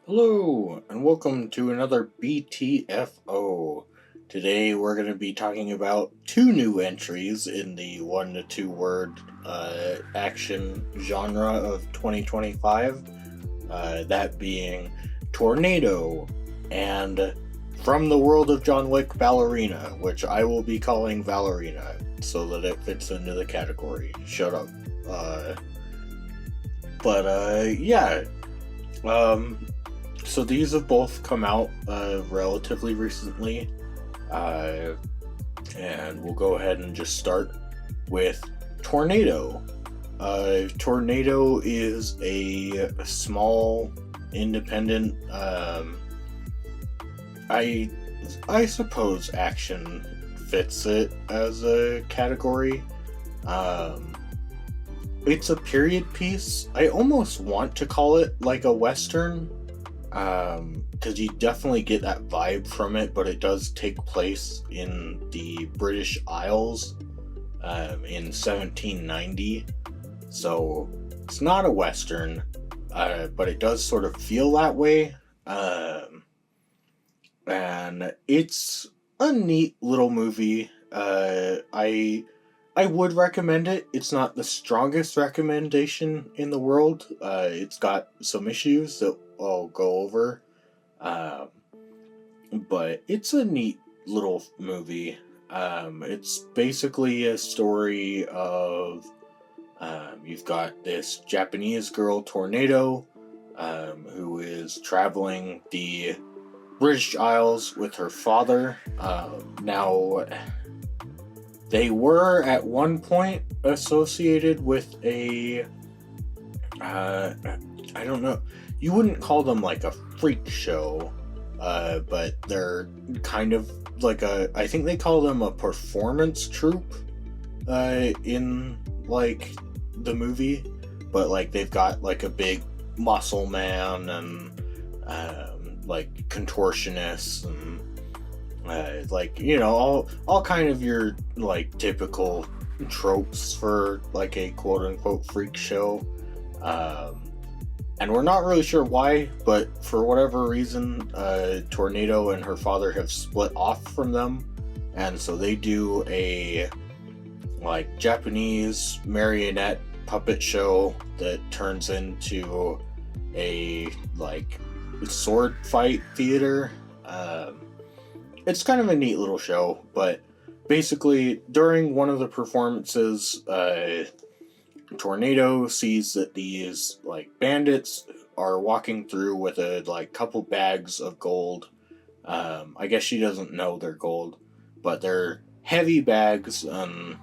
Hello, and welcome to another BTFO. Today we're going to be talking about two new entries in the 1 to 2 word action genre of 2025. That being Tornado and From the World of John Wick, Ballerina, which I will be calling Ballerina so that it fits into the category. Shut up. Uh, yeah. Um, so these have both come out relatively recently, uh, and we'll go ahead and just start with Tornado. Tornado is a small, independent, I I suppose action fits it as a category. Um, it's a period piece. I almost want to call it like a western, because you definitely get that vibe from it, but it does take place in the British Isles in 1790. So it's not a western, but it does sort of feel that way. And it's a neat little movie. I would recommend it. It's not the strongest recommendation in the world. It's got some issues that I'll go over. Um, but it's a neat little movie. It's basically a story of you've got this Japanese girl, Tornado, who is traveling the British Isles with her father. Now, they were at one point associated with a I don't know. You wouldn't call them like a freak show, but they're kind of like I think they call them a performance troupe, in like the movie, but like they've got like a big muscle man and like contortionists and like all kind of your like typical tropes for like a quote unquote freak show. And we're not really sure why, but for whatever reason, Tornado and her father have split off from them, and so they do a like Japanese marionette puppet show that turns into a like sword fight theater. It's kind of a neat little show, but basically during one of the performances, Tornado sees that these like bandits are walking through with a like couple bags of gold. I guess she doesn't know they're gold, but they're heavy bags, and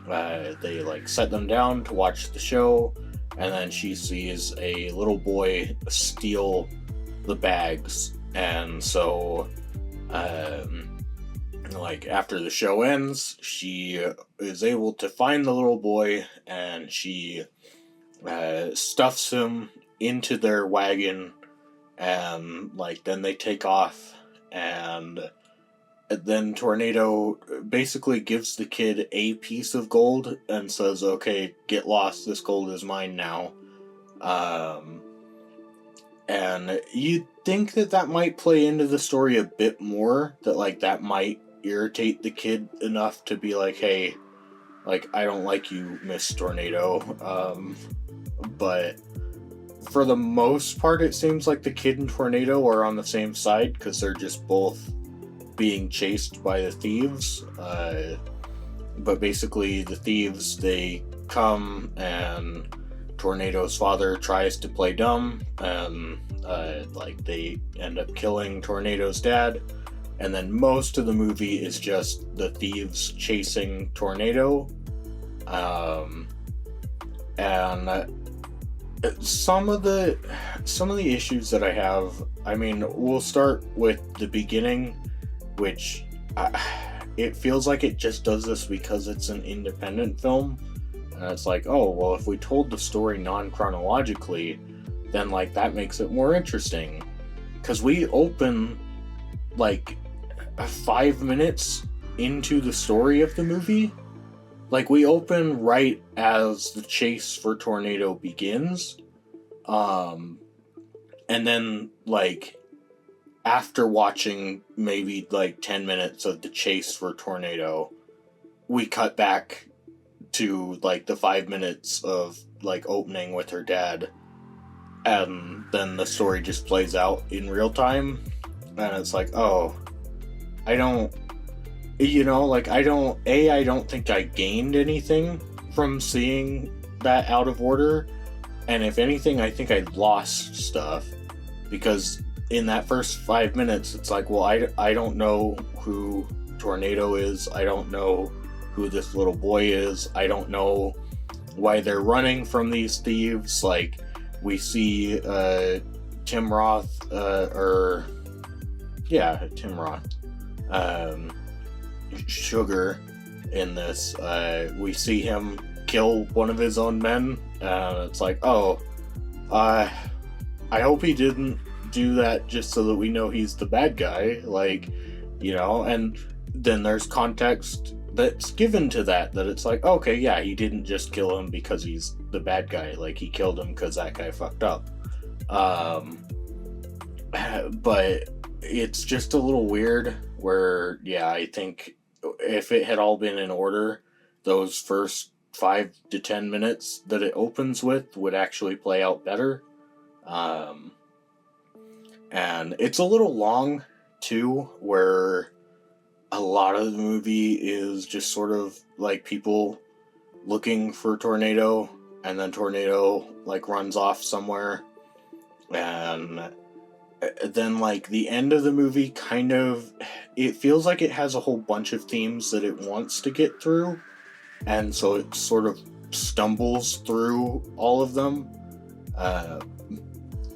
they like set them down to watch the show, and then she sees a little boy steal the bags, and so like after the show ends, she is able to find the little boy, and she stuffs him into their wagon, and like then they take off, and then Tornado basically gives the kid a piece of gold and says, "Okay, get lost. This gold is mine now." Um, and you'd think that that might play into the story a bit more, that like that might irritate the kid enough to be like, "Hey, like I don't like you, Miss Tornado." But for the most part, it seems like the kid and Tornado are on the same side because they're just both being chased by the thieves. But basically, the thieves, they come, and Tornado's father tries to play dumb, and like they end up killing Tornado's dad. And then most of the movie is just the thieves chasing Tornado. And some of the issues that I have, I mean, we'll start with the beginning, which it feels like it just does this because it's an independent film, and it's like, oh well, if we told the story non-chronologically, then like that makes it more interesting, because we open like 5 minutes into the story of the movie. Like, we open right as the chase for Tornado begins. And And then, like, after watching maybe, like, 10 minutes of the chase for Tornado, we cut back to, like, the 5 minutes of, like, opening with her dad. And then the story just plays out in real time. And it's like, oh, I don't... You know, like, I don't think I gained anything from seeing that out of order. And if anything, I think I lost stuff. Because in that first 5 minutes, it's like, well, I don't know who Tornado is. I don't know who this little boy is. I don't know why they're running from these thieves. Like, we see Tim Roth, Tim Roth, Sugar in this. We see him kill one of his own men. It's like, oh, I hope he didn't do that just so that we know he's the bad guy. Like, you know, and then there's context that's given to that it's like, okay, yeah, he didn't just kill him because he's the bad guy. Like, he killed him because that guy fucked up. But it's just a little weird where, yeah, I think if it had all been in order, those first 5 to 10 minutes that it opens with would actually play out better. And it's a little long, too, where a lot of the movie is just sort of like people looking for Tornado, and then Tornado, like, runs off somewhere. And then, like, the end of the movie kind of, it feels like it has a whole bunch of themes that it wants to get through, and so it sort of stumbles through all of them.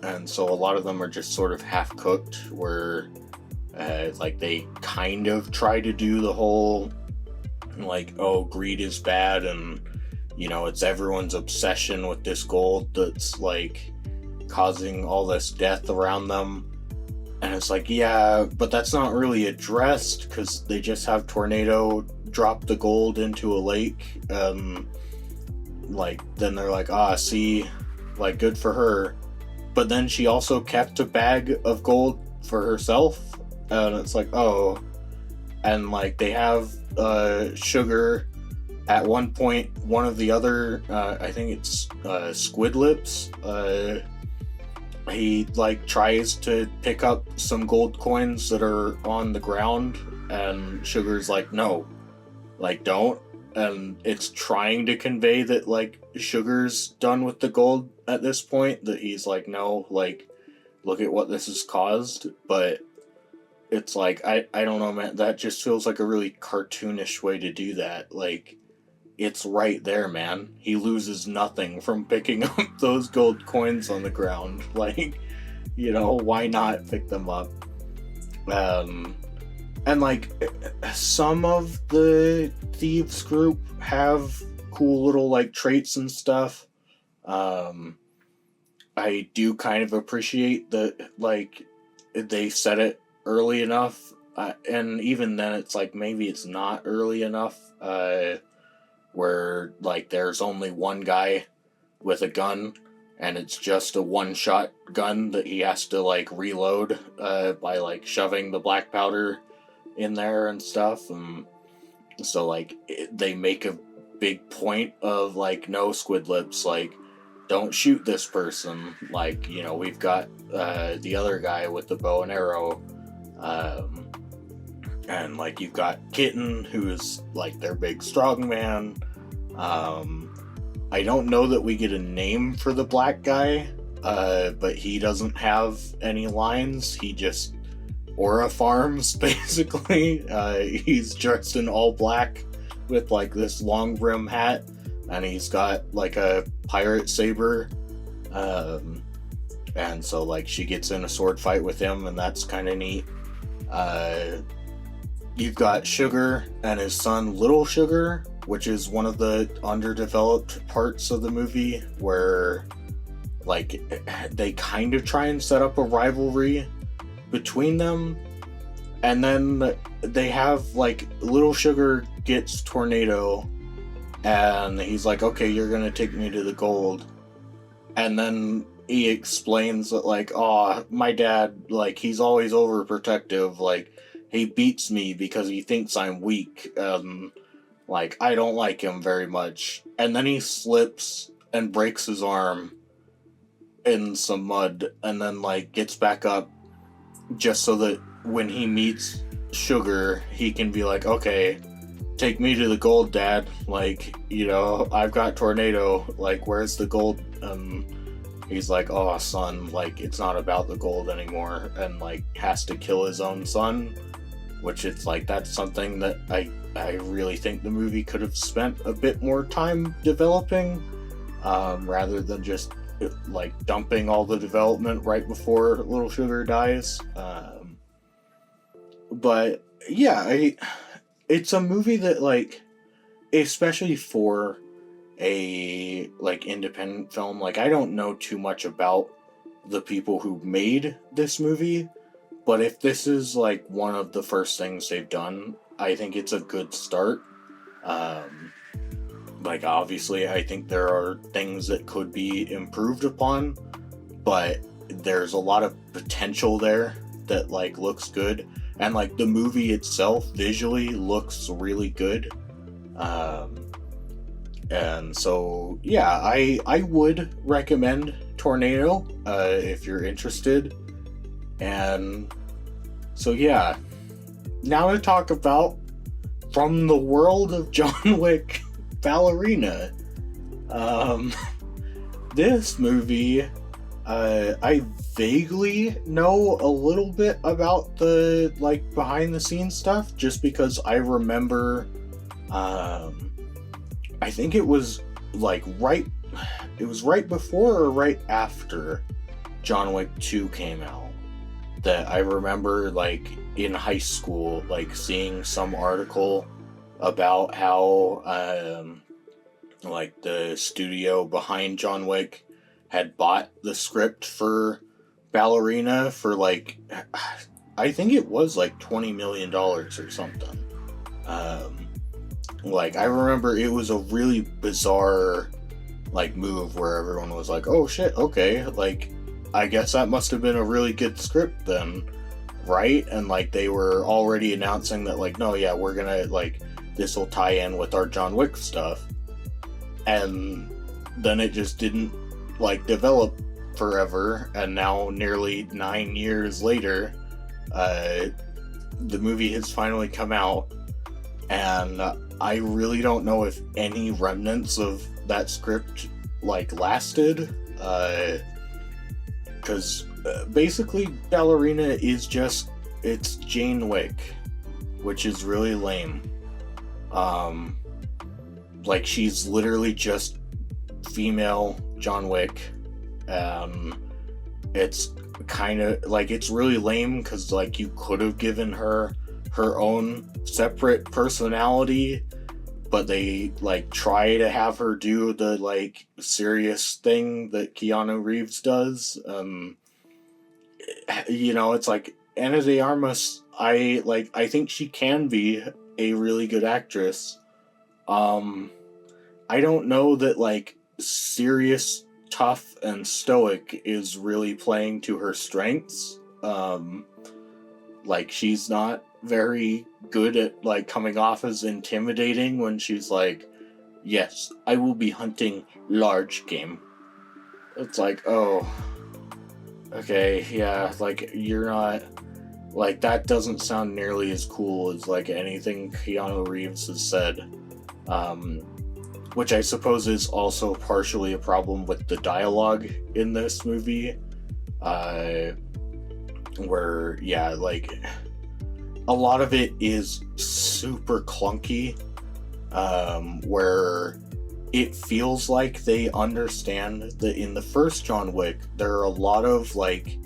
And so a lot of them are just sort of half-cooked, where like, they kind of try to do the whole, like, oh, greed is bad, and, you know, it's everyone's obsession with this gold that's, like, causing all this death around them. And it's like, yeah, but that's not really addressed, because they just have Tornado drop the gold into a lake. Like, then they're like, see, like, good for her. But then she also kept a bag of gold for herself. And it's like, oh. And, like, they have Sugar. At one point, one of the other, I think it's Squid Lips, he, like, tries to pick up some gold coins that are on the ground, and Sugar's like, no, like, don't. And it's trying to convey that, like, Sugar's done with the gold at this point, that he's like, no, like, look at what this has caused. But it's like, I don't know, man, that just feels like a really cartoonish way to do that. Like, it's right there, man. He loses nothing from picking up those gold coins on the ground. Like, you know, why not pick them up? And, like, some of the thieves group have cool little, like, traits and stuff. I do kind of appreciate that, like, they said it early enough, and even then it's like, maybe it's not early enough, where, like, there's only one guy with a gun, and it's just a one-shot gun that he has to, like, reload by, like, shoving the black powder in there and stuff. And so, like, they make a big point of, like, no, Squid Lips, like, don't shoot this person. Like, you know, we've got the other guy with the bow and arrow, and, like, you've got Kitten, who's, like, their big strong man. I don't know that we get a name for the black guy, but he doesn't have any lines. He just aura farms, basically. He's dressed in all black with, like, this long brim hat, and he's got, like, a pirate saber. And so, like, she gets in a sword fight with him, and that's kind of neat. You've got Sugar and his son, Little Sugar, which is one of the underdeveloped parts of the movie, where, like, they kind of try and set up a rivalry between them, and then they have, like, Little Sugar gets Tornado, and he's like, okay, you're gonna take me to the gold, and then he explains that, like, oh, my dad, like, he's always overprotective, like, he beats me because he thinks I'm weak, like, I don't like him very much. And then he slips and breaks his arm in some mud, and then, like, gets back up just so that when he meets Sugar, he can be like, okay, take me to the gold, Dad. Like, you know, I've got Tornado. Like, where's the gold? He's like, oh, son, like, it's not about the gold anymore. And, like, has to kill his own son. Which it's like, that's something that I really think the movie could have spent a bit more time developing. Rather than just, like, dumping all the development right before Little Sugar dies. But, yeah, it's a movie that, like, especially for a, like, independent film, like, I don't know too much about the people who made this movie, but if this is, like, one of the first things they've done, I think it's a good start. Like, obviously, I think there are things that could be improved upon, but there's a lot of potential there that, like, looks good. And, like, the movie itself visually looks really good. And so, yeah, I would recommend Tornado if you're interested. And so, yeah, now to talk about From the World of John Wick, Ballerina. This movie, I vaguely know a little bit about the, like, behind the scenes stuff, just because I remember, I think it was, like, right before or right after John Wick 2 came out, that I remember, like, in high school, like, seeing some article about how, like, the studio behind John Wick had bought the script for Ballerina for, like, I think it was, like, $20 million or something. Like, I remember it was a really bizarre, like, move where everyone was like, oh shit, okay, like, I guess that must have been a really good script then, right? And, like, they were already announcing that, like, no, yeah, we're gonna, like, this will tie in with our John Wick stuff. And then it just didn't, like, develop forever, and now nearly 9 years later, the movie has finally come out, and I really don't know if any remnants of that script, like, lasted, because basically Ballerina is just, it's Jane Wick, which is really lame. Like, she's literally just female John Wick. It's kind of, like, it's really lame because, like, you could have given her her own separate personality, but they, like, try to have her do the, like, serious thing that Keanu Reeves does. You know, it's like, Ana de Armas, I think she can be a really good actress. I don't know that, like, serious, tough, and stoic is really playing to her strengths. Like, she's not very good at, like, coming off as intimidating when she's like, yes, I will be hunting large game. It's like, oh, okay, yeah, like, you're not, like, that doesn't sound nearly as cool as, like, anything Keanu Reeves has said. Which I suppose is also partially a problem with the dialogue in this movie. Where, yeah, like, a lot of it is super clunky, where it feels like they understand that in the first John Wick, there are a lot of, like,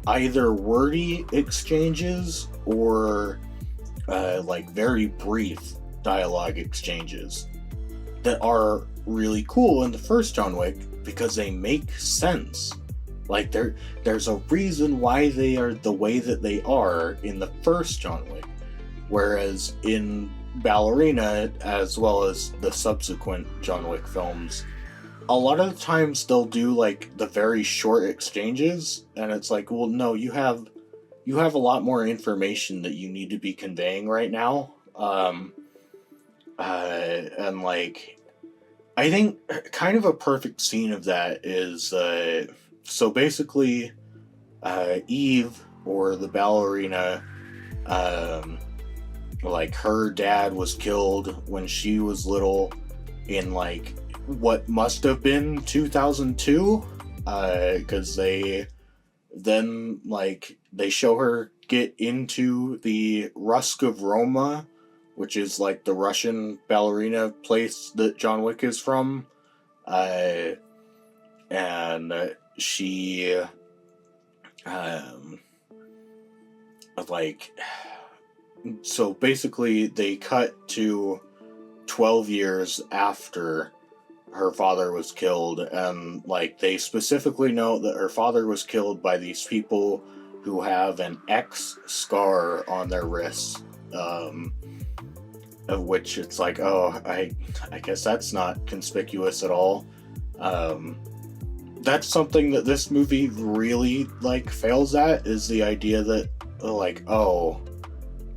either wordy exchanges or, like, very brief dialogue exchanges that are really cool in the first John Wick because they make sense. Like, there's a reason why they are the way that they are in the first John Wick. Whereas in Ballerina, as well as the subsequent John Wick films, a lot of the times they'll do like the very short exchanges, and it's like, well, no, you have a lot more information that you need to be conveying right now. And like, I think kind of a perfect scene of that is so basically, Eve, or the ballerina, um, like her dad was killed when she was little in like what must have been 2002, because they show her get into the Rusk of Roma, which is like the Russian ballerina place that John Wick is from, uh, and she um, like so basically they cut to 12 years after her father was killed, and like they specifically note that her father was killed by these people who have an X scar on their wrists, of which it's like, oh, I guess that's not conspicuous at all. um, that's something that this movie really like fails at, is the idea that like, oh,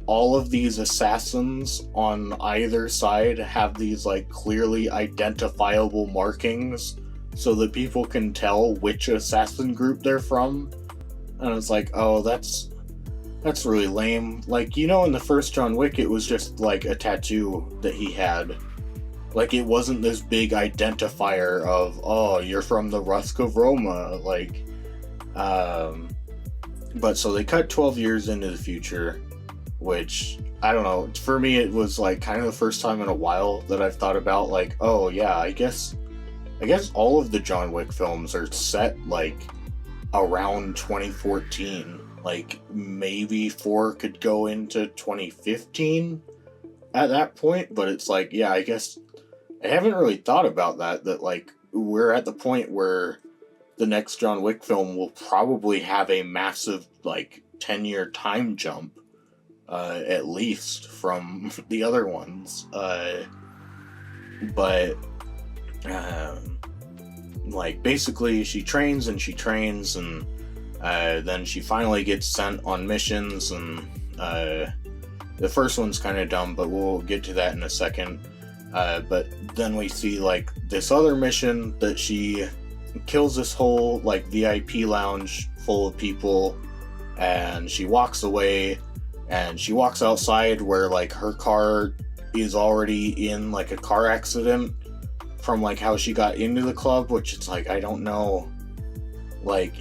all of these assassins on either side have these like clearly identifiable markings so that people can tell which assassin group they're from. And it's like, oh, that's really lame. Like, in the first John Wick, it was just like a tattoo that he had. Like, it wasn't this big identifier of, oh, you're from the Rusk of Roma. Like, but so they cut 12 years into the future, which, I don't know, for me it was like kind of the first time in a while that I've thought about like, oh yeah, I guess all of the John Wick films are set like around 2014. Like maybe 4 could go into 2015 at that point, but it's like, yeah, I guess I haven't really thought about that like we're at the point where the next John Wick film will probably have a massive like 10-year time jump, at least from the other ones. But like basically she trains and then she finally gets sent on missions, and the first one's kind of dumb, but we'll get to that in a second. But then we see like this other mission that she kills this whole like VIP lounge full of people, and she walks away, and she walks outside where like her car is already in like a car accident from like how she got into the club, which it's like, I don't know, like,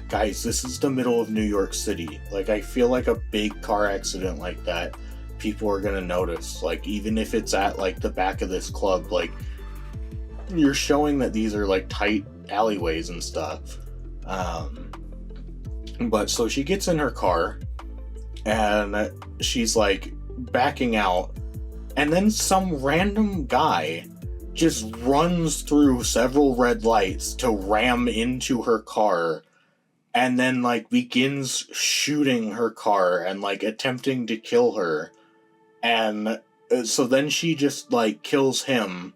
guys, this is the middle of New York City. Like, I feel like a big car accident like that, people are gonna notice. Like, even if it's at like the back of this club, like, you're showing that these are like tight alleyways and stuff. But so she gets in her car and she's like backing out, and then some random guy just runs through several red lights to ram into her car, and then like begins shooting her car and like attempting to kill her. And so then she just like kills him,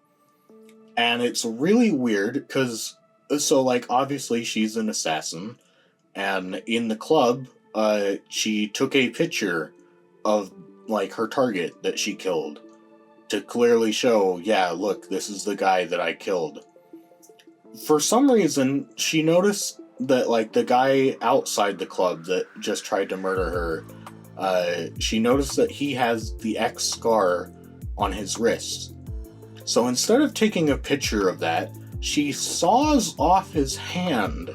and it's really weird because so like obviously she's an assassin, and in the club she took a picture of like her target that she killed to clearly show, yeah, look, this is the guy that I killed. For some reason, she noticed that like the guy outside the club that just tried to murder her, she noticed that he has the X scar on his wrist. So instead of taking a picture of that, she saws off his hand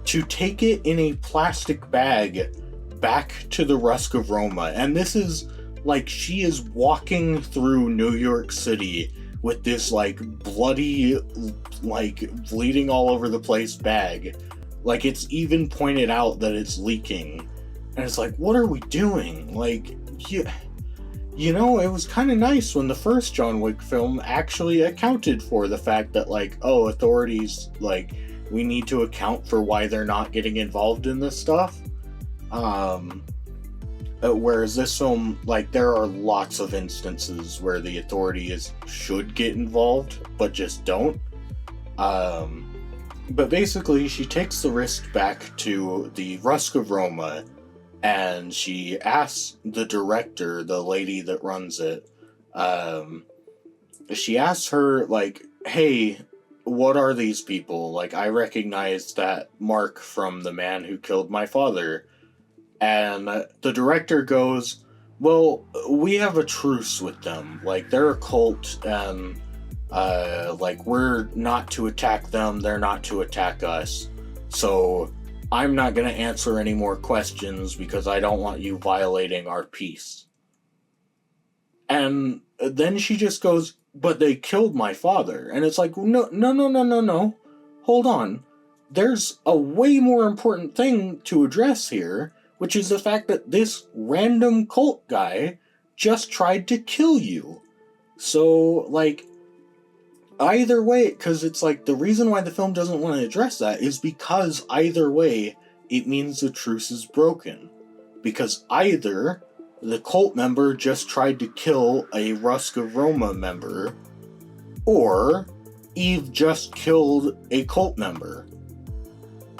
to take it in a plastic bag back to the Rusk of Roma. And this is like, she is walking through New York City with this like bloody, like bleeding all over the place bag. Like, it's even pointed out that it's leaking. And it's like, what are we doing? Like, it was kind of nice when the first John Wick film actually accounted for the fact that like, oh, authorities, like, we need to account for why they're not getting involved in this stuff. Whereas this film, like, there are lots of instances where the authorities should get involved, but just don't. But basically, she takes the wrist back to the Rusk of Roma, and she asks the director, the lady that runs it, she asks her, like, hey, what are these people? Like, I recognize that mark from the man who killed my father. And the director goes, well, we have a truce with them. Like, they're a cult, and, like, we're not to attack them, they're not to attack us. So, I'm not gonna answer any more questions because I don't want you violating our peace. And then she just goes, but they killed my father. And it's like, no. Hold on. There's a way more important thing to address here, which is the fact that this random cult guy just tried to kill you. So, like, either way, because it's like, the reason why the film doesn't want to address that is because either way, it means the truce is broken. Because either the cult member just tried to kill a Rusk of Roma member, or Eve just killed a cult member.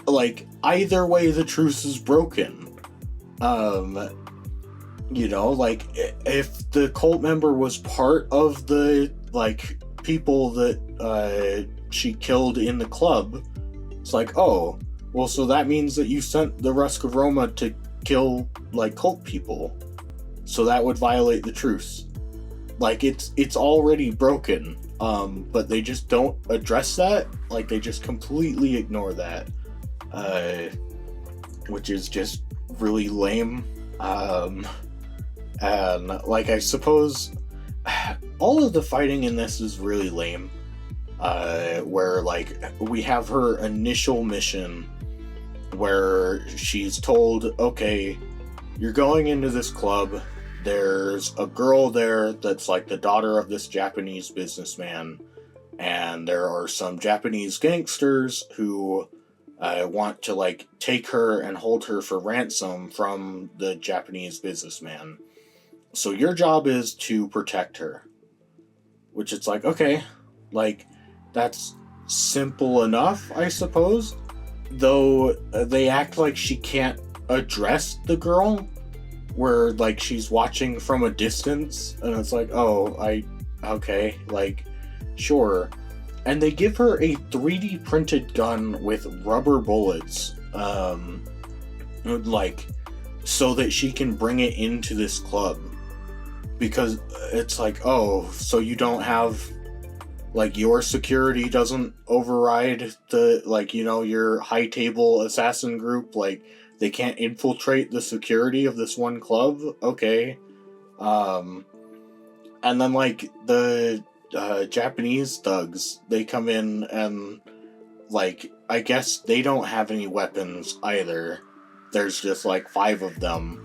Like, either way, the truce is broken. You know, like, if the cult member was part of the, like, people that she killed in the club, it's like, oh, well, so that means that you sent the Rusk of Roma to kill, like, cult people. So that would violate the truce. Like, it's already broken, but they just don't address that. Like, they just completely ignore that, which is just really lame. And, like, I suppose all of the fighting in this is really lame, where, like, we have her initial mission where she's told, okay, you're going into this club, there's a girl there that's like the daughter of this Japanese businessman, and there are some Japanese gangsters who want to, like, take her and hold her for ransom from the Japanese businessman. So your job is to protect her. Which it's like, okay, like, that's simple enough, I suppose. Though they act like she can't address the girl, where, like, she's watching from a distance, and it's like, oh, okay, like, sure. And they give her a 3D printed gun with rubber bullets, like, so that she can bring it into this club. Because it's like, oh, so you don't have, like, your security doesn't override the, like, you know, your high table assassin group, like, they can't infiltrate the security of this one club? Okay. And then, like, the Japanese thugs, they come in and, like, I guess they don't have any weapons either. There's just, like, 5 of them.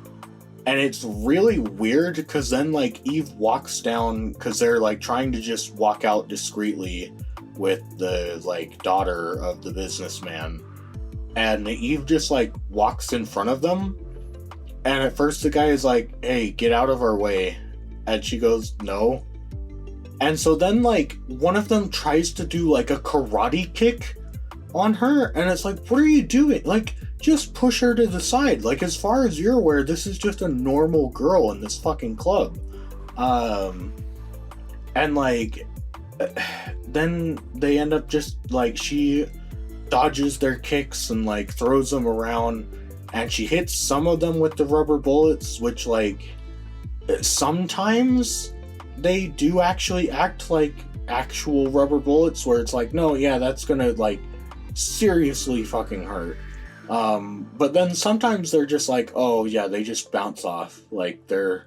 And it's really weird, because then, like, Eve walks down, because they're, like, trying to just walk out discreetly with the, like, daughter of the businessman. And Eve just, like, walks in front of them. And at first the guy is like, hey, get out of our way. And she goes, no. And so then, like, one of them tries to do, like, a karate kick on her. And it's like, what are you doing? Like, just push her to the side. Like, as far as you're aware, this is just a normal girl in this fucking club. And, like, then they end up just, like, she dodges their kicks and, like, throws them around, and she hits some of them with the rubber bullets, which, like, sometimes they do actually act like actual rubber bullets, where it's like, no, yeah, that's gonna, like, seriously fucking hurt. But then sometimes they're just like, oh yeah, they just bounce off, like, they're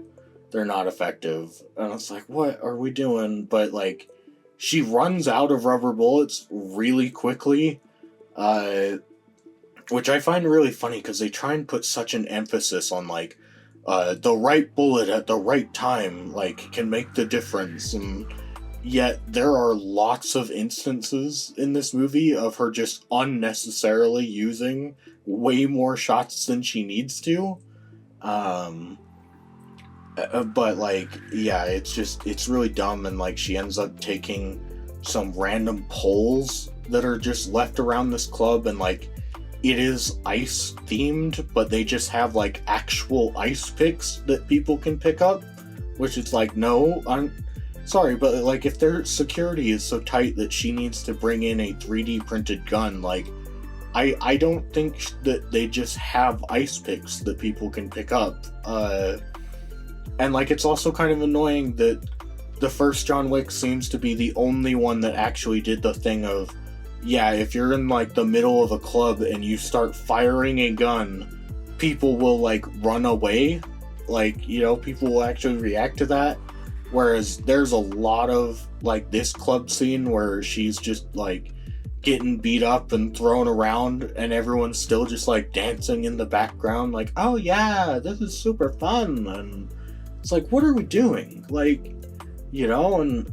not effective. And it's like, what are we doing? But, like, she runs out of rubber bullets really quickly, which I find really funny, because they try and put such an emphasis on, like, the right bullet at the right time, like, can make the difference, and yet there are lots of instances in this movie of her just unnecessarily using way more shots than she needs to. But, like, yeah, it's really dumb, and, like, she ends up taking some random poles that are just left around this club, and like it is ice themed, but they just have like actual ice picks that people can pick up, which is like, no, I'm sorry, but like if their security is so tight that she needs to bring in a 3D printed gun, like I don't think that they just have ice picks that people can pick up. And like it's also kind of annoying that the first John Wick seems to be the only one that actually did the thing of, yeah, if you're in like the middle of a club and you start firing a gun, people will like run away. Like, you know, people will actually react to that. Whereas there's a lot of like this club scene where she's just like getting beat up and thrown around, and everyone's still just like dancing in the background, like, oh yeah, this is super fun. And it's like, what are we doing? Like, you know, and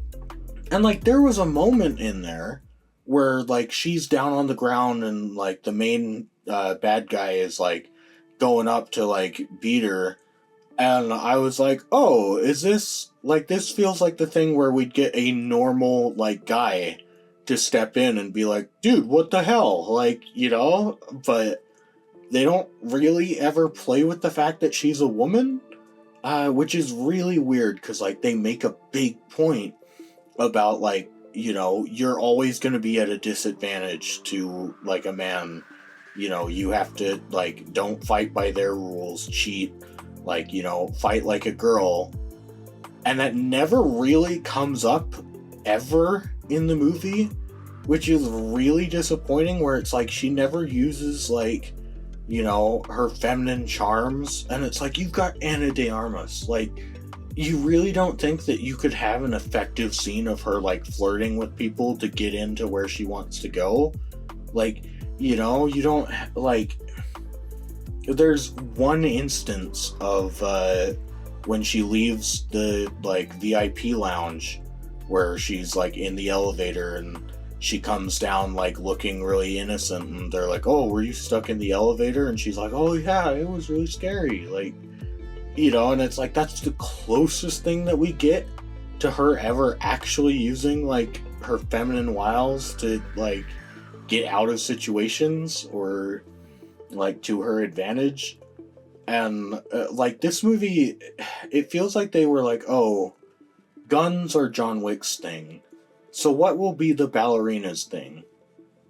like there was a moment in there where like she's down on the ground and like the main bad guy is like going up to like beat her, and I was like, oh, is this like, this feels like the thing where we'd get a normal like guy to step in and be like, dude, what the hell, like, you know. But they don't really ever play with the fact that she's a woman, which is really weird, because like they make a big point about like, you know, you're always going to be at a disadvantage to like a man, you know, you have to like, don't fight by their rules, cheat, like, you know, fight like a girl. And that never really comes up ever in the movie, which is really disappointing, where it's like she never uses like, you know, her feminine charms, and it's like, you've got Ana de Armas, like, you really don't think that you could have an effective scene of her like flirting with people to get into where she wants to go? Like, you know, you don't like, there's one instance of when she leaves the like VIP lounge, where she's like in the elevator and she comes down like looking really innocent, and they're like, oh, were you stuck in the elevator? And she's like, oh yeah, it was really scary, like, you know. And it's like, that's the closest thing that we get to her ever actually using like her feminine wiles to like get out of situations, or like to her advantage. And like this movie, it feels like they were like, oh, guns are John Wick's thing, so what will be the ballerina's thing?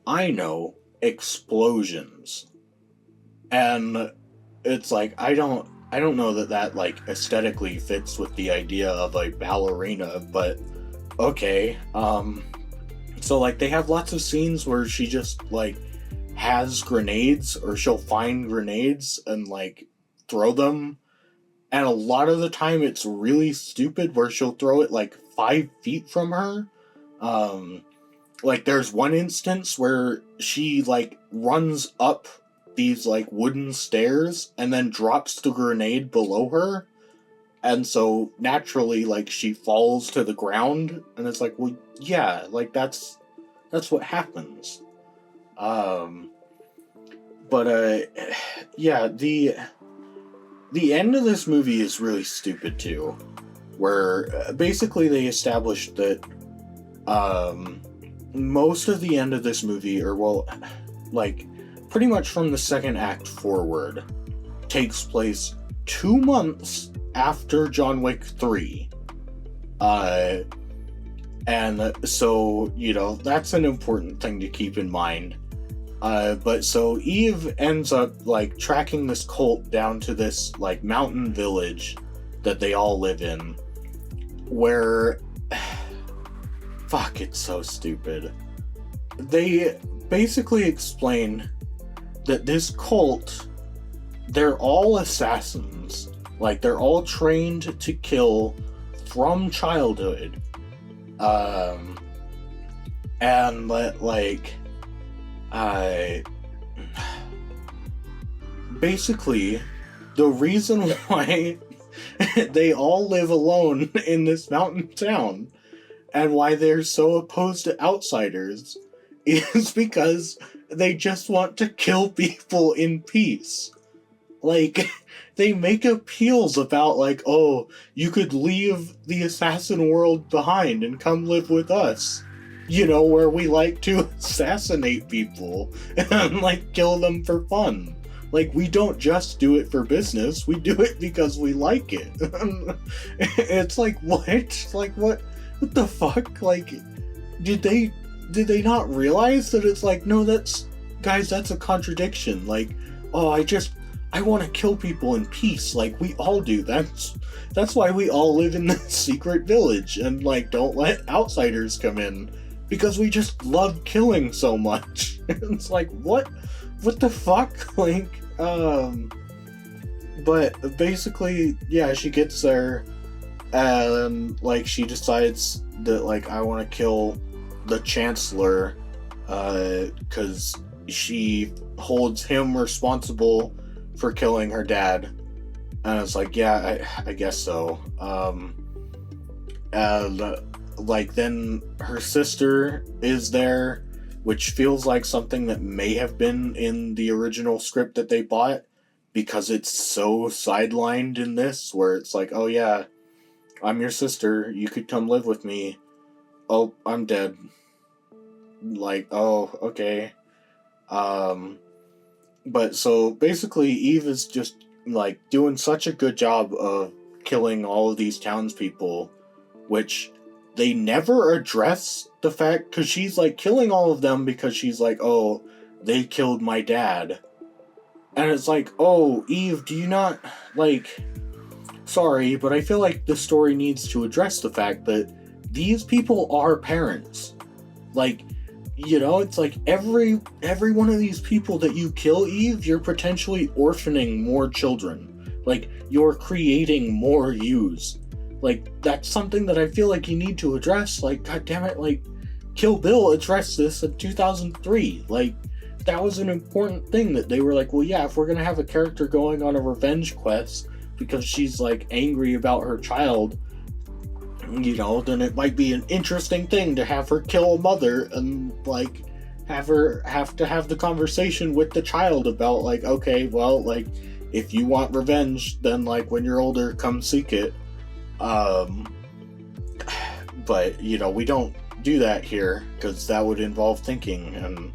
I know, explosions. And it's like, I don't know that like aesthetically fits with the idea of a ballerina, but okay. So like they have lots of scenes where she just like has grenades, or she'll find grenades and like throw them, and a lot of the time it's really stupid, where she'll throw it like 5 feet from her. Like there's one instance where she like runs up these like wooden stairs and then drops the grenade below her, and so naturally like she falls to the ground, and it's like, well, yeah, like that's what happens. But yeah, the end of this movie is really stupid too, where basically they established that most of the end of this movie, or well, like pretty much from the second act forward, takes place 2 months after John Wick 3. And so, you know, that's an important thing to keep in mind. But so Eve ends up like tracking this cult down to this like mountain village that they all live in, where fuck, it's so stupid. They basically explain that this cult, they're all assassins. Like, they're all trained to kill from childhood. And like, basically, the reason why they all live alone in this mountain town, and why they're so opposed to outsiders, is because they just want to kill people in peace. Like, they make appeals about, like, oh, you could leave the assassin world behind and come live with us. where we like to assassinate people and, like, kill them for fun. Like, we don't just do it for business, we do it because we like it. It's like, what? Like, what the fuck? Like, did they not realize that it's like, no, guys, that's a contradiction. Like, oh, I want to kill people in peace, like we all do. That's why we all live in this secret village and, like, don't let outsiders come in, because we just love killing so much. It's like, what the fuck? Like, but basically, yeah, she gets there and, like, she decides that, like, I want to kill the Chancellor, because she holds him responsible for killing her dad. And it's like, yeah, I guess so. And, like, then her sister is there, which feels like something that may have been in the original script that they bought, because it's so sidelined in this, where it's like, oh yeah, I'm your sister, you could come live with me. Oh, I'm dead. Like, oh, okay. But so basically Eve is just, like, doing such a good job of killing all of these townspeople, which they never address the fact, because she's, like, killing all of them because she's like, oh, they killed my dad. And it's like, oh, Eve, do you not, like, sorry, but I feel like the story needs to address the fact that these people are parents. Like, it's like every one of these people that you kill, Eve, you're potentially orphaning more children. Like, you're creating more yous. Like, that's something that I feel like you need to address. Like, goddammit, like, Kill Bill addressed this in 2003. Like, that was an important thing that they were like, well, yeah, if we're gonna have a character going on a revenge quest because she's, like, angry about her child, then it might be an interesting thing to have her kill a mother and, like, have to have the conversation with the child about, like, okay, well, like, if you want revenge, then, like, when you're older, come seek it. But, we don't do that here, because that would involve thinking, and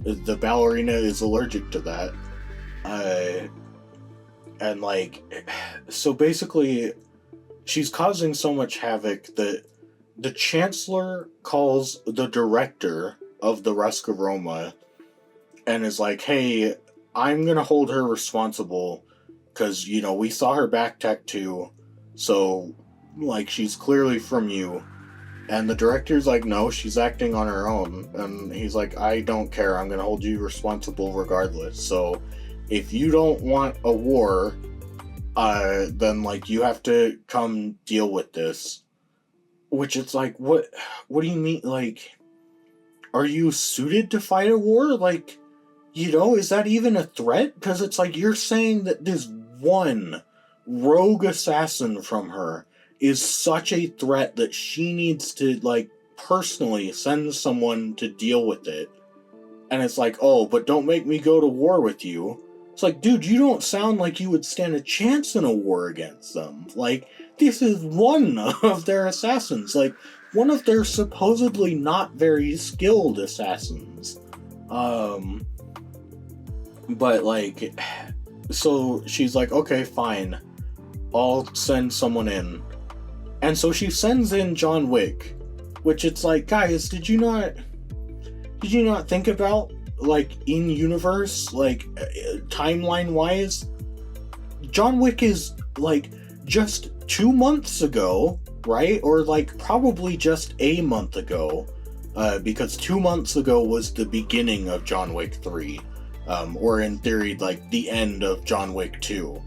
the ballerina is allergic to that. And, like, so basically, she's causing so much havoc that the Chancellor calls the director of the Rusk of Roma and is like, hey, I'm gonna hold her responsible, because, we saw her back tattoo, so, like, she's clearly from you. And the director's like, no, she's acting on her own. And he's like, I don't care, I'm gonna hold you responsible regardless. So, if you don't want a war, then, like, you have to come deal with this. Which, it's like, what do you mean? Like, are you suited to fight a war? Like, is that even a threat? Because it's like, you're saying that this one rogue assassin from her is such a threat that she needs to, like, personally send someone to deal with it. And it's like, oh, but don't make me go to war with you. It's like, dude, you don't sound like you would stand a chance in a war against them. Like, this is one of their assassins. Like, one of their supposedly not very skilled assassins. But, like, so she's like, okay, fine. I'll send someone in. And so she sends in John Wick. Which, it's like, guys, did you not think about, like, in universe, like, timeline wise, John Wick is, like, just 2 months ago, right? Or, like, probably just a month ago, because 2 months ago was the beginning of John Wick 3, or in theory, like, the end of John Wick 2.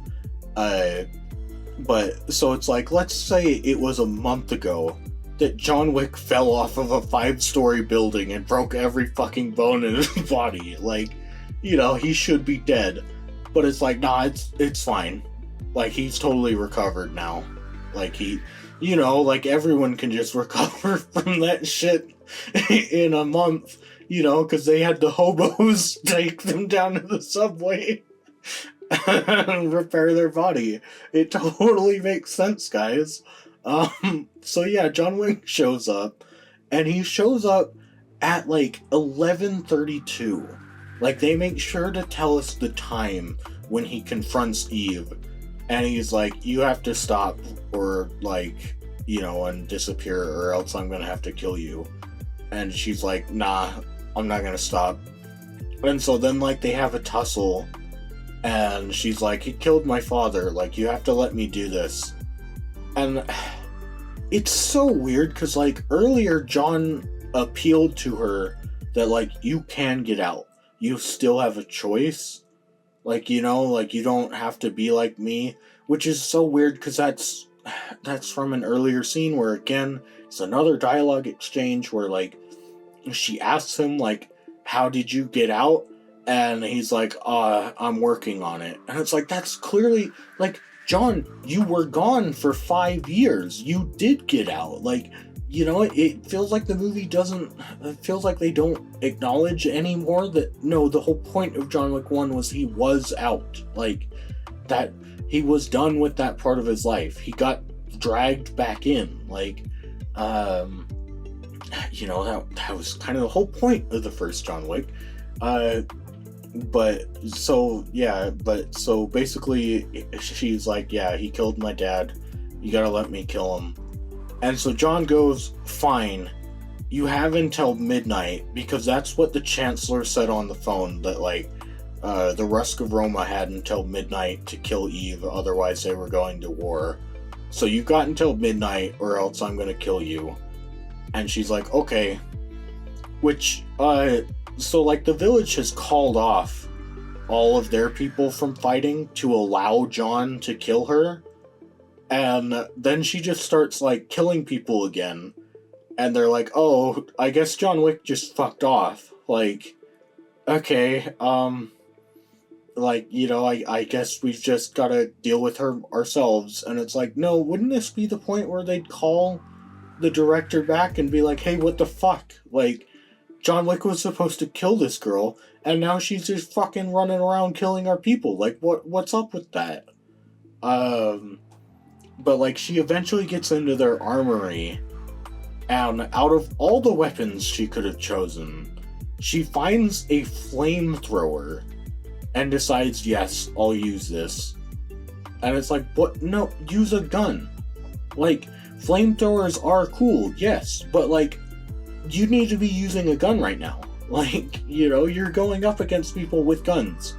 But, so it's like, let's say it was a month ago that John Wick fell off of a 5-story building and broke every fucking bone in his body. Like, he should be dead. But it's like, nah, it's fine. Like, he's totally recovered now. Like, like, everyone can just recover from that shit in a month, because they had the hobos take them down to the subway and repair their body. It totally makes sense, guys. So yeah, John Wick shows up, and he shows up at like 11:32. Like, they make sure to tell us the time when he confronts Eve, and he's like, you have to stop, or like, and disappear, or else I'm gonna have to kill you. And she's like, nah, I'm not gonna stop. And so then, like, they have a tussle, and she's like, he killed my father, like, you have to let me do this. And it's so weird, because, like, earlier John appealed to her that, like, you can get out. You still have a choice. Like, like, you don't have to be like me, which is so weird, because that's from an earlier scene where, again, it's another dialogue exchange where, like, she asks him, like, how did you get out? And he's like, I'm working on it. And it's like, that's clearly, like, John, you were gone for 5 years. You did get out. Like, it feels like the movie it feels like they don't acknowledge anymore that, no, the whole point of John Wick 1 was he was out. Like, that he was done with that part of his life. He got dragged back in. Like, that was kind of the whole point of the first John Wick. So basically she's like, yeah, he killed my dad. You gotta let me kill him. And so John goes, fine, you have until midnight, because that's what the Chancellor said on the phone, that, like, the Rusk of Roma had until midnight to kill Eve, otherwise they were going to war. So you've got until midnight, or else I'm gonna kill you. And she's like, okay. Which, so, like, the village has called off all of their people from fighting to allow John to kill her. And then she just starts, like, killing people again. And they're like, oh, I guess John Wick just fucked off. Like, okay, I guess we've just gotta deal with her ourselves. And it's like, no, wouldn't this be the point where they'd call the director back and be like, hey, what the fuck? Like, John Wick was supposed to kill this girl, and now she's just fucking running around killing our people. Like, what's up with that? But, like, she eventually gets into their armory, and out of all the weapons she could have chosen, she finds a flamethrower, and decides, yes, I'll use this. And it's like, what? No, use a gun. Like, flamethrowers are cool, yes, but, like, you need to be using a gun right now. Like, you're going up against people with guns.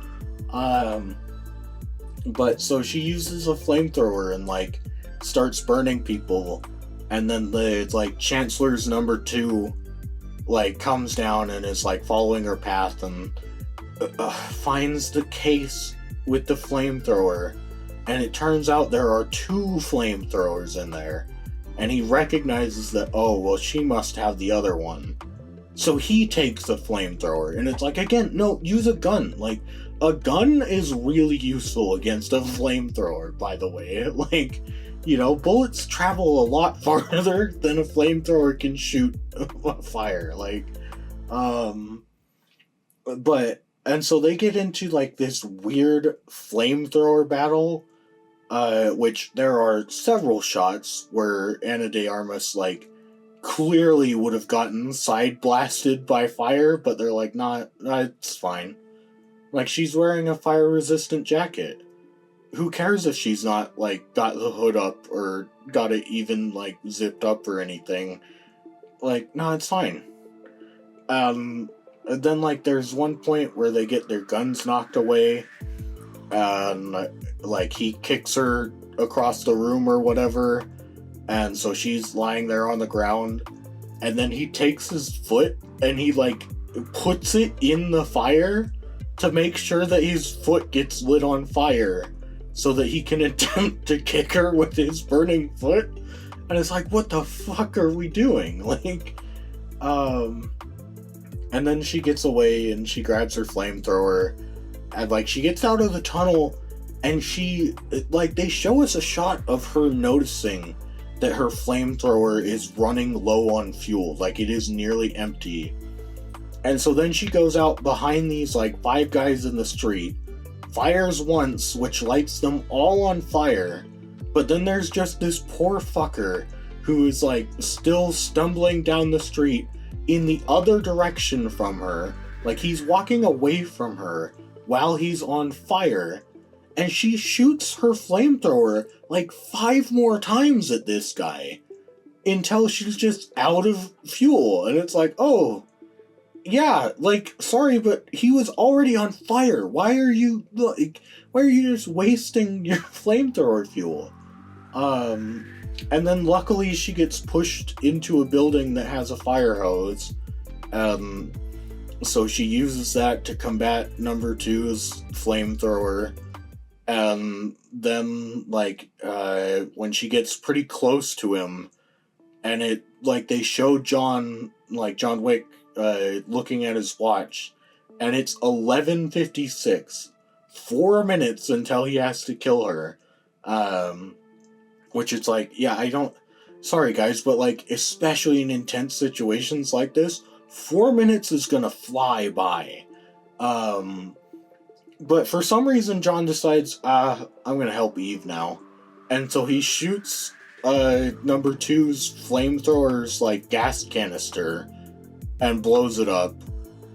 But so she uses a flamethrower and, like, starts burning people, and then the, like, Chancellor's number 2, like, comes down and is, like, following her path and finds the case with the flamethrower, and it turns out there are 2 flamethrowers in there, and he recognizes that, oh, well, she must have the other one. So he takes the flamethrower, and it's like, again, no, use a gun. Like, a gun is really useful against a flamethrower, by the way. Like, bullets travel a lot farther than a flamethrower can shoot fire. Like, and so they get into, like, this weird flamethrower battle, which there are several shots where Ana de Armas, like, clearly would have gotten side blasted by fire, but they're like, nah, it's fine. Like, she's wearing a fire-resistant jacket. Who cares if she's not, like, got the hood up or got it even, like, zipped up or anything? Like, no, it's fine. And then, like, there's one point where they get their guns knocked away, and, like, he kicks her across the room or whatever, and so she's lying there on the ground, and then he takes his foot, and he, like, puts it in the fire to make sure that his foot gets lit on fire, so that he can attempt to kick her with his burning foot. And it's like, what the fuck are we doing? Like, and then she gets away, and she grabs her flamethrower, and, like, she gets out of the tunnel, and she, like, they show us a shot of her noticing that her flamethrower is running low on fuel, like, it is nearly empty. And so then she goes out behind these, like, 5 guys in the street, fires once, which lights them all on fire, but then there's just this poor fucker who is, like, still stumbling down the street, in the other direction from her. Like, he's walking away from her while he's on fire, and she shoots her flamethrower like 5 more times at this guy until she's just out of fuel. And it's like, oh, yeah, like, sorry, but he was already on fire. Why are you just wasting your flamethrower fuel? And then luckily she gets pushed into a building that has a fire hose. So she uses that to combat number 2's flamethrower. And then, like, when she gets pretty close to him, and it, like, they show John Wick, looking at his watch, and it's 11:56. 4 minutes until he has to kill her. Which it's like, yeah, sorry guys, but like, especially in intense situations like this, 4 minutes is gonna fly by. But for some reason, John decides, I'm gonna help Eve now. And so he shoots, number 2's flamethrower's, like, gas canister and blows it up.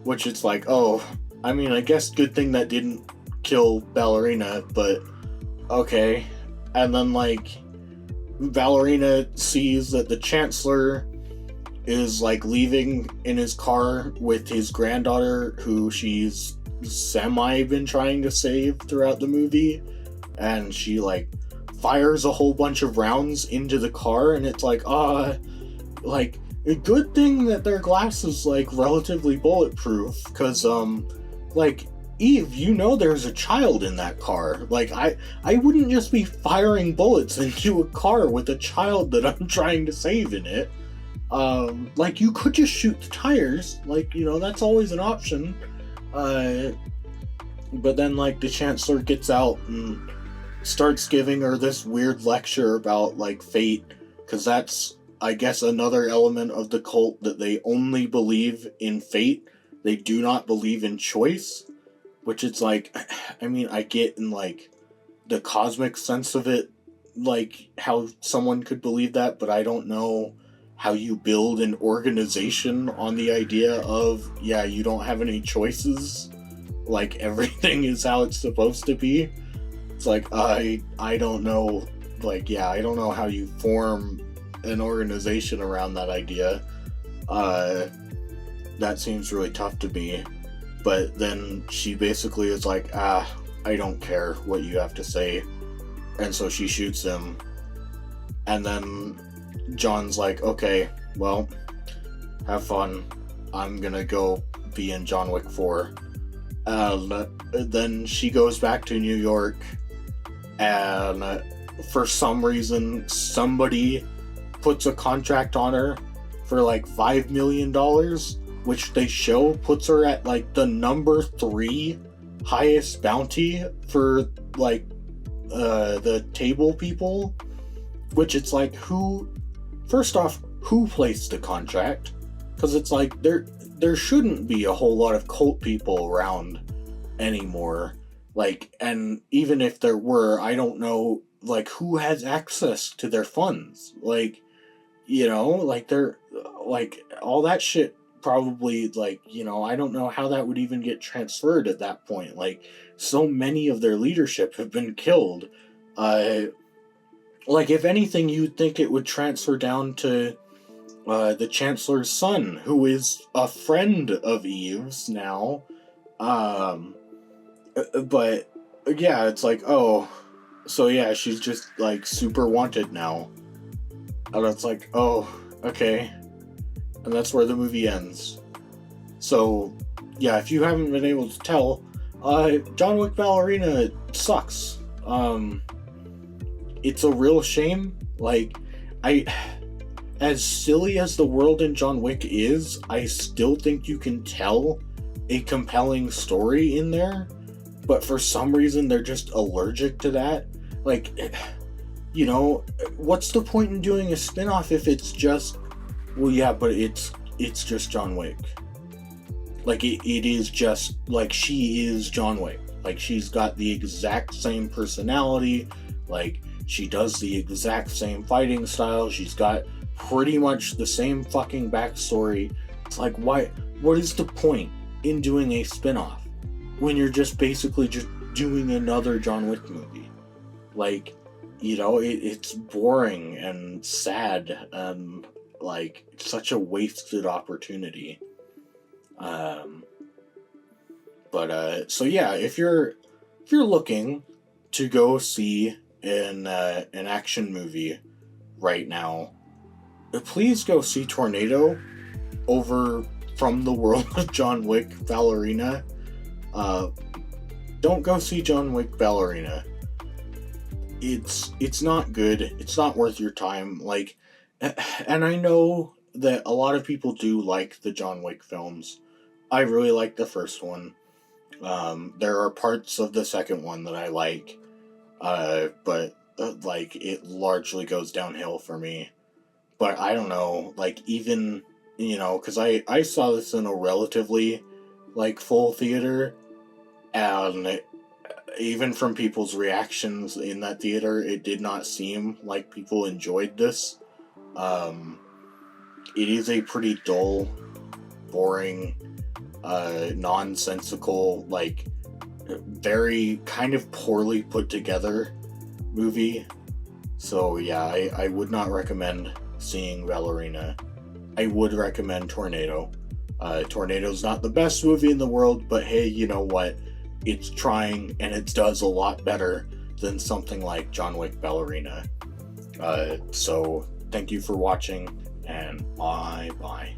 Which it's like, oh, I mean, I guess good thing that didn't kill Ballerina, but okay. And then, like, Ballerina sees that the Chancellor is, like, leaving in his car with his granddaughter, who she's semi been trying to save throughout the movie, and she, like, fires a whole bunch of rounds into the car, and it's like, like, a good thing that their glass is, like, relatively bulletproof, because, like, Eve, you know there's a child in that car. Like, I wouldn't just be firing bullets into a car with a child that I'm trying to save in it. Like, you could just shoot the tires, like, you know, that's always an option. But then, like, the Chancellor gets out and starts giving her this weird lecture about, like, fate, because that's, I guess, another element of the cult, that they only believe in fate. They do not believe in choice, which it's like, I mean, I get in, like, the cosmic sense of it, like, how someone could believe that, but I don't know how you build an organization on the idea of, yeah, you don't have any choices, like, everything is how it's supposed to be. It's like, I don't know, like, yeah, I don't know how you form an organization around that idea. That seems really tough to me. But then she basically is like, I don't care what you have to say. And so she shoots him. And then John's like, okay, well, have fun. I'm gonna go be in John Wick 4. Then she goes back to New York, and for some reason, somebody puts a contract on her for like $5 million, which they show puts her at like the number 3 highest bounty for like the table people. Which it's like, first off, who placed the contract? Because it's like, there shouldn't be a whole lot of cult people around anymore. Like, and even if there were, I don't know, like, who has access to their funds? Like, you know, like, they're, like, all that shit probably, like, you know, I don't know how that would even get transferred at that point. Like, so many of their leadership have been killed. Like, if anything, you'd think it would transfer down to the Chancellor's son, who is a friend of Eve's now. But, yeah, it's like, oh, so yeah, she's just, like, super wanted now. And it's like, oh, okay. And that's where the movie ends. So, yeah, if you haven't been able to tell, John Wick Ballerina sucks. It's a real shame. Like, as silly as the world in John Wick is, I still think you can tell a compelling story in there, but for some reason they're just allergic to that. Like, you know, what's the point in doing a spin-off if it's just, well, yeah, but it's just John Wick. Like, it is just, like, she is John Wick. Like, she's got the exact same personality, like, she does the exact same fighting style, she's got pretty much the same fucking backstory, Like, why? What is the point in doing a spin-off when you're just basically just doing another John Wick movie? Like, it's boring and sad, and like, it's such a wasted opportunity. So yeah, if you're looking to go see an action movie right now, please go see Tornado over from the World of John Wick Ballerina. Don't go see John Wick Ballerina. It's not good. It's not worth your time. Like, and I know that a lot of people do like the John Wick films. I really like the first one. There are parts of the second one that I like, but like, it largely goes downhill for me. But I don't know, like, even, because I saw this in a relatively, like, full theater, and even from people's reactions in that theater, it did not seem like people enjoyed this. It is a pretty dull, boring, nonsensical, like, very kind of poorly put together movie. So yeah, I would not recommend seeing Ballerina. I would recommend Tornado. Tornado's not the best movie in the world, but hey, you know what? It's trying, and it does a lot better than something like John Wick Ballerina. So thank you for watching, and bye-bye.